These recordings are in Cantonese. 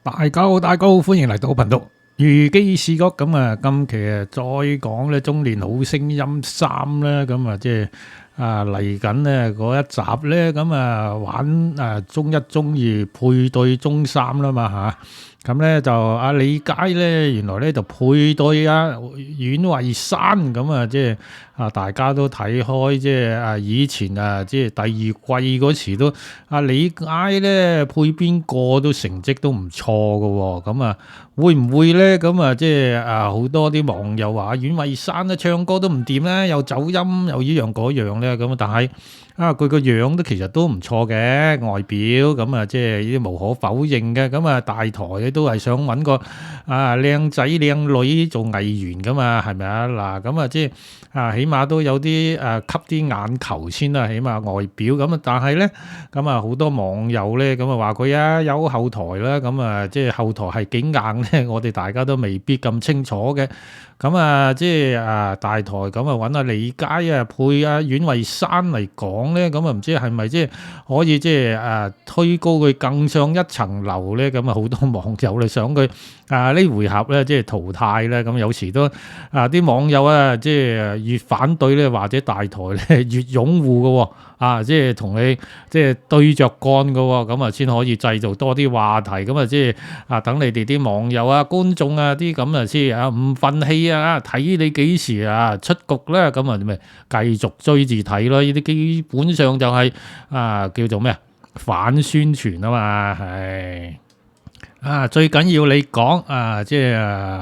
大家好，歡迎嚟到頻道。如基視角咁啊，今期再講咧中年好聲音3啦，咁啊即係嚟緊咧嗰一集咧，咁玩中一中二配對中三啦嘛嚇，咁咧就阿李佳咧原來咧就配對阮慧珊，咁啊即係大家都睇開，即係以前即係第二季嗰時都李佳咧配邊個都成績都唔錯㗎喎，咁啊會唔會咧？咁啊即係好多啲網友話阮慧珊咧唱歌都唔掂啦，又走音又依樣嗰樣咧，咁但係佢個樣都其實都唔錯嘅外表，咁啊即係呢啲無可否認嘅，咁啊大台咧都係想揾個靚仔靚女做藝員噶嘛，係咪啊？嗱咁啊即係起碼都有啲吸啲眼球先啦，起碼外表咁啊，但係咧咁啊好多網友咧咁啊話佢有後台啦，咁啊即係後台係幾硬咧，我哋大家都未必咁清楚嘅。咁啊，即係大台咁啊揾李佳配阮慧珊嚟講咧，咁啊唔知係咪即係可以即係推高佢更上一層樓咧？咁啊好多網友咧想佢呢回合咧即係淘汰咧，咁有時都啲網友即係越反對咧，或者大台咧越擁護嘅喎，即係同你即係對着幹嘅喎，咁啊先可以製造多啲話題，咁啊即係等你哋啲網友觀眾啲咁啊先唔憤氣睇你幾時出局咧，咁啊咪繼續追住睇咯，呢啲基本上就係叫做咩反宣傳啊嘛，係。最緊要你講即係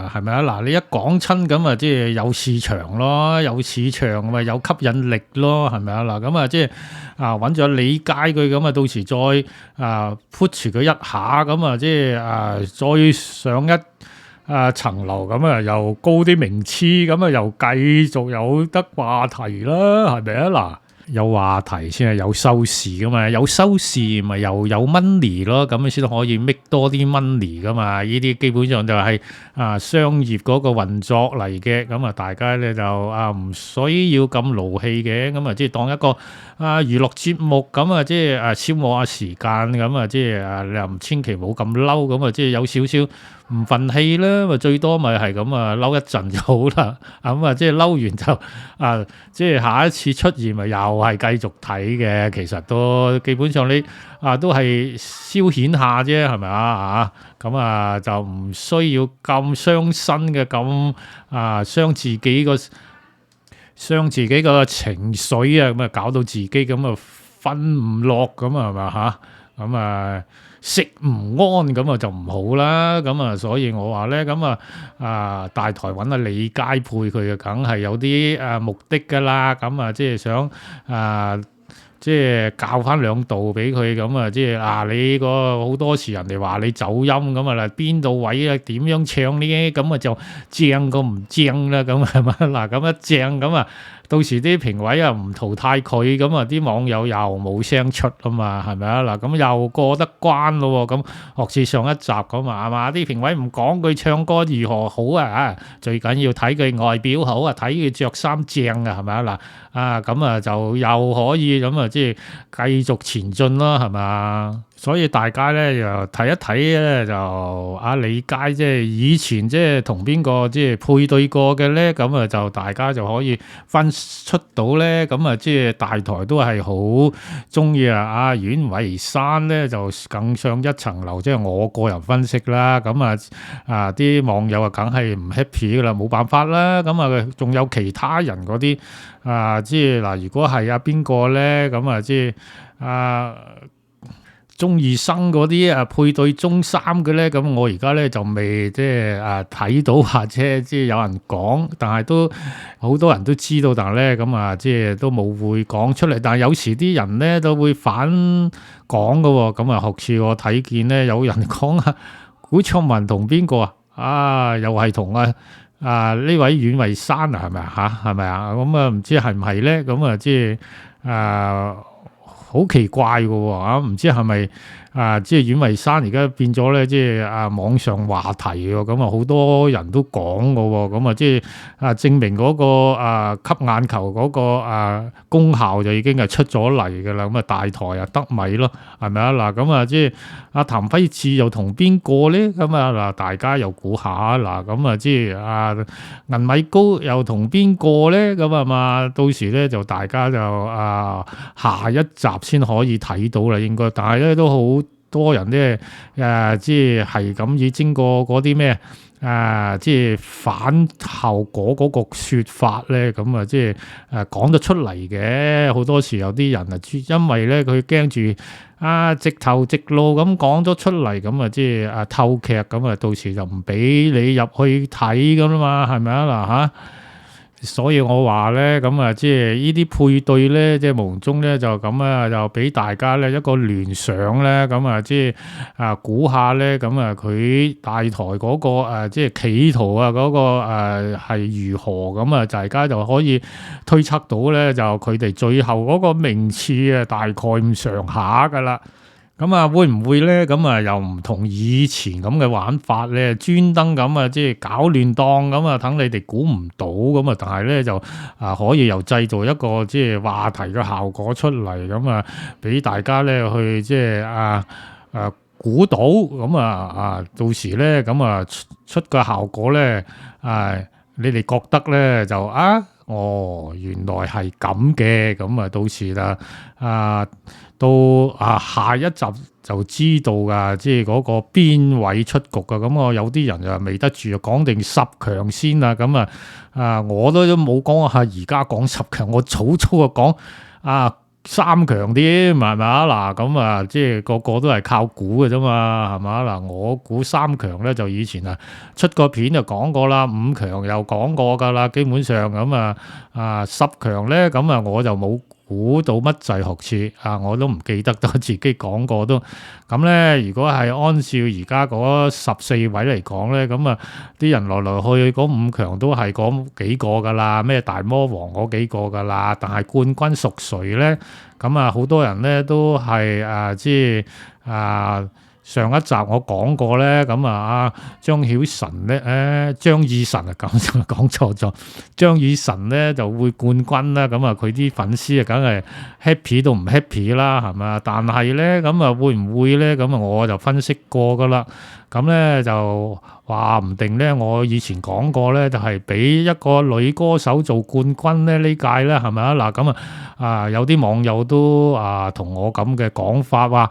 係咪啊？嗱，你一講親咁啊，即係有市場咯，有市場咪有吸引力咯，係咪啊？嗱，咁啊，即係揾咗李佳佢咁啊，到時再push 佢一下，咁啊，即係再上一層樓，咁啊，又高啲名次，咁啊，又繼續有得話題啦，係咪啊？嗱。有話題先係有收視噶嘛，有收視咪又有 money 咯，咁先可以 make 多啲 money 噶嘛。呢啲基本上就係商業嗰個運作嚟嘅，咁啊大家咧就唔需要咁勞氣嘅，咁啊即係當一個娛樂節目咁啊，即係消磨下時間咁啊，即係你又唔千祈冇咁嬲，咁啊即係有少少唔憤氣啦，咪最多咪係咁嬲一陣就好啦，咁啊即係嬲完就即係下一次出現咪又係繼續睇嘅，其實都基本上你都係消遣下啫，係咪啊？咁就唔需要咁傷身嘅，咁傷自己個情緒咁搞到自己咁瞓唔落咁係咪嚇？咁食唔安咁就唔好啦，咁所以我話咧，咁大台揾李佳配佢梗係有啲目的㗎啦，咁即係想即係教翻兩道俾佢，咁即係你個好多時人哋話你走音咁啦，邊度位點樣唱呢？咁就正過唔正啦，咁係嘛？嗱，咁一正咁到時啲評委唔淘汰佢，咁啲網友又冇聲出啊嘛，係咪啊？嗱，咁又過得關咯喎，咁學似上一集咁係嘛？啲評委唔講佢唱歌如何好最緊要睇佢外表好睇佢着衫正係咪啊？嗱，咁就又可以咁即係繼續前進咯，係嘛？所以大家咧又睇一睇咧，就李佳即係以前即係同邊個即係配對過嘅咧，咁就大家就可以分出到咧，咁即係大台都係好中意阮慧珊咧就更上一層樓，即係我個人分析啦。咁啲網友梗係唔 happy 噶啦，冇辦法啦。咁仲有其他人嗰啲即係嗱，如果係邊個咧，咁即係中二生嗰啲配對中三嘅咧，咁我而家咧就未即係睇到或者即係有人講，但係都好多人都知道，但係咧咁即係都冇會講出嚟。但係有時啲人咧都會反講㗎喎，咁學似我睇見咧有人講古卓文同邊個又係同呢位阮慧珊係咪係咪咁唔知係唔係咧？咁即係好奇怪嘅喎，唔知係咪即係阮惠山而家變咗咧，即係網上話題喎，咁啊好多人都講嘅喎，咁啊即係證明嗰個吸眼球嗰個功效就已經係出咗嚟嘅啦，咁啊大台啊得米咯，係咪啊？嗱，咁啊即係阿譚輝智又同邊個咧？咁啊嗱，大家又估下嗱，咁啊即係銀米高又同邊個咧？咁啊嘛，到時咧就大家就下一集先可以睇到啦，應該，但係咧都好多人咧即係咁以經過嗰啲咩即係反效果嗰個説法咧，咁啊即係講得出嚟嘅。好多時有啲人因為咧佢驚住直頭直路咁講咗出嚟，咁啊即係透劇，咁啊到時就唔俾你入去睇咁啦嘛，係咪啊嗱嚇？所以我話咧，咁啊，即係呢啲配對咧，即係無形中咧就咁啊，就俾大家咧一個聯想咧，咁啊，即係估下咧，咁啊，佢大台嗰個即係企圖嗰個係如何，咁啊，大家就可以推測到咧，就佢哋最後嗰個名次大概咁上下噶啦。咁啊，會唔會咧？咁啊，又唔同以前咁嘅玩法咧，專登咁啊，即係搞亂檔咁啊，等你哋估唔到咁啊，但係咧就可以又製造一個即係話題嘅效果出嚟，咁啊，俾大家咧去即係估到，咁到時咧咁啊出個效果咧你哋覺得咧就原來係咁嘅，咁啊到時到下一集就知道噶，即係嗰個邊位出局噶。咁我有啲人就未得住，講定十強先啦。咁我都冇講下，而家講十強，我早啊講三強添，係咪啊？嗱，咁即係個個都係靠估嘅啫嘛，係咪啊？嗱，我估三強咧就以前出個片就講過啦，五強又講過噶啦，基本上咁十強咧咁我就冇估到乜滯學次我都唔記得咗自己講過都。咁咧如果係按照而家嗰14位嚟講咧，咁啲人來來去去嗰五強都係嗰幾個噶啦，咩大魔王嗰幾個噶啦，但係冠軍屬誰咧？咁好多人咧都係即係上一集我講過咧，咁張曉晨咧，張以晨講錯咗，張以晨咧就會冠軍啦，咁佢啲粉絲梗係 happy 到唔 happy 啦，係咪？但係咧咁會唔會咧？咁我就分析過噶啦，咁咧就話唔定咧，我以前講過咧，就係俾一個女歌手做冠軍咧呢屆咧，係咪啊？嗱咁有啲網友都同我咁嘅講法話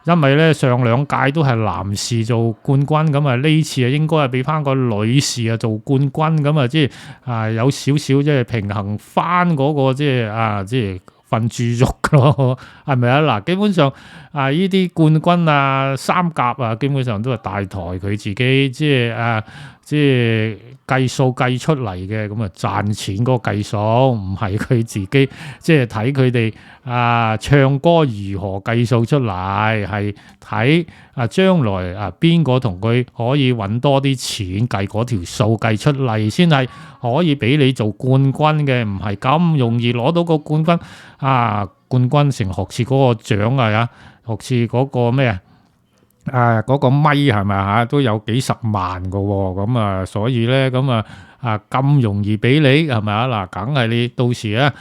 因為咧上兩屆都係男士做冠軍，咁呢次應該係俾翻個女士做冠軍，咁即係有少少即係平衡翻嗰個即係份注肉咯，係咪啊？嗱，基本上呢啲冠軍三甲基本上都係大台佢自己即係計數計出嚟嘅，咁賺錢嗰個計數唔係佢自己即係睇佢哋唱歌如何計數出嚟，係睇將來邊個同佢可以揾多啲錢，計嗰條數計出嚟先係可以俾你做冠軍嘅，唔係咁容易攞到個冠軍冠軍成學士嗰個獎學士嗰個咩嗰個咪係咪都有幾十萬㗎喎，咁所以咧咁咁容易俾你係咪啊？嗱，梗係你到時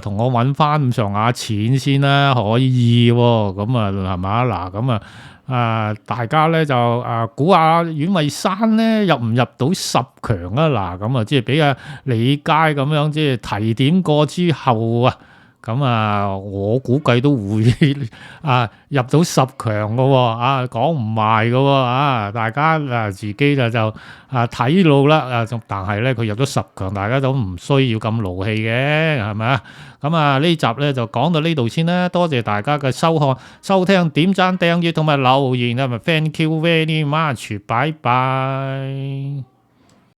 同我揾翻咁上下錢先啦，可以喎，咁係咪啊？嗱，咁大家咧就估下阮惠山咧入唔入到十強啊？嗱，咁即係俾李佳咁樣即係提點過之後咁我估計都會入到十強嘅喎，講唔埋嘅喎，大家自己就睇路啦，但係咧佢入咗十強，大家都唔需要咁勞氣嘅，係咪啊？咁呢集咧就講到呢度先啦，多謝大家嘅收聽、點讚、訂閱同埋留言，Thank you very much，拜拜。